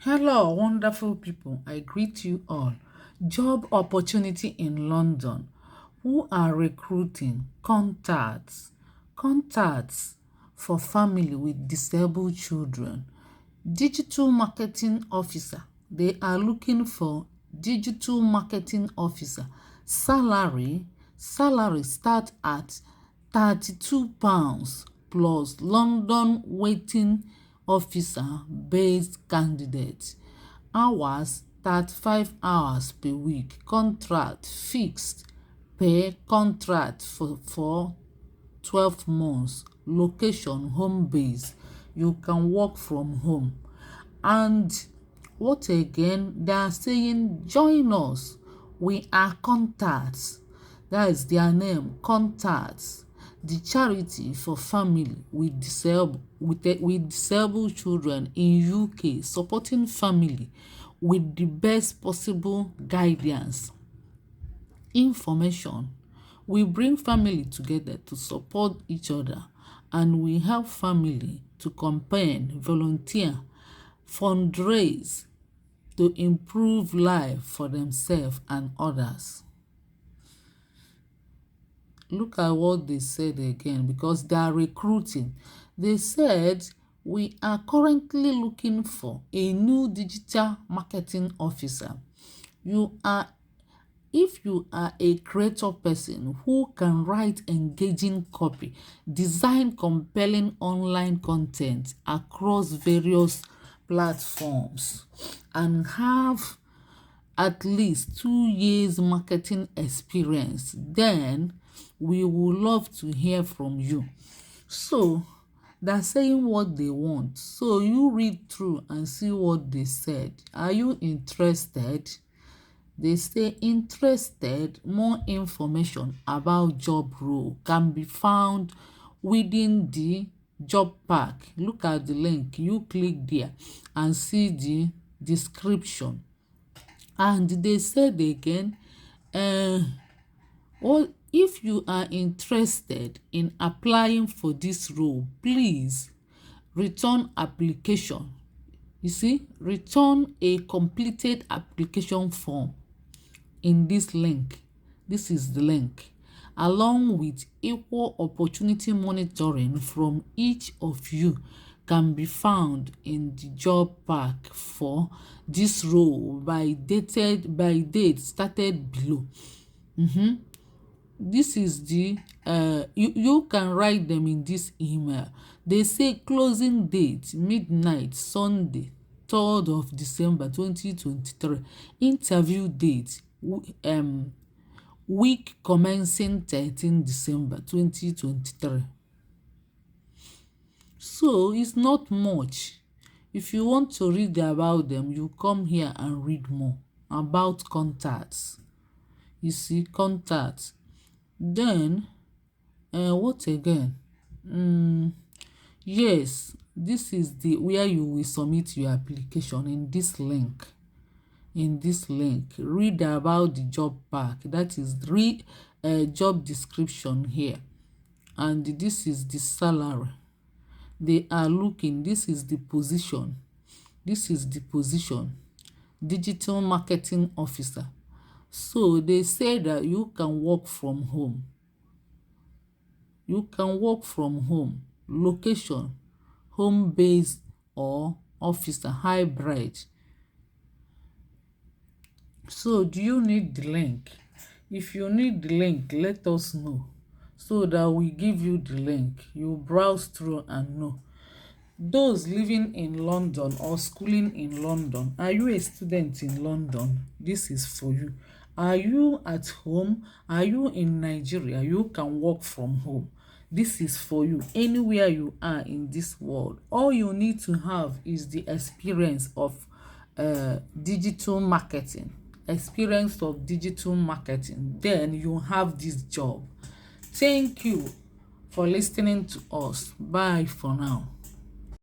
Hello, wonderful people. I greet you all. Job opportunity in London. Who are recruiting? Contacts. Contacts for family with disabled children. Digital marketing officer. They are looking for digital marketing officer. Salary start at £32 plus London waiting officer based candidate. Hours 35 hours per week. Contract fixed per contract for 12 months. Location home base. You can work from home. And what again? They are saying join us. We are Contacts. That is their name, Contacts. The charity for family with disabled children in UK, supporting family with the best possible guidance. Information. We bring family together to support each other, and we help family to campaign, volunteer, fundraise to improve life for themselves and others. Look at what they said again, because they are recruiting. They said, we are currently looking for a new digital marketing officer. If you are a creator person who can write engaging copy, design compelling online content across various platforms, and have at least 2 years marketing experience, then we would love to hear from you. So they're saying what they want. So you read through and see what they said. Are you interested? They say interested. More information about job role can be found within the job pack. Look at the link. You click there and see the description. And they said again, if you are interested in applying for this role, please return application. You see, return a completed application form in this link. This is the link, along with equal opportunity monitoring from each of you can be found in the job pack for this role by date started below. This is the you can write them in this email. They say closing date midnight Sunday 3rd of December 2023. Interview date week commencing 13 December 2023. So it's not much. If you want to read about them, you come here and read more about Contacts. You see, Contacts. Then what again? Yes, this is the where you will submit your application in this link. Read about the job pack. That is read job description here. And this is the salary they are looking. This is the position. Digital marketing officer. So they say that you can work from home. Location, home based or officer, hybrid. So do you need the link? If you need the link, let us know so that we give you the link. You browse through and know. Those living in London or schooling in London, are you a student in London? This is for you. Are you at home? Are you in Nigeria? You can work from home. This is for you. Anywhere you are in this world, all you need to have is the experience of digital marketing. Then you have this job. Thank you for listening to us. Bye for now.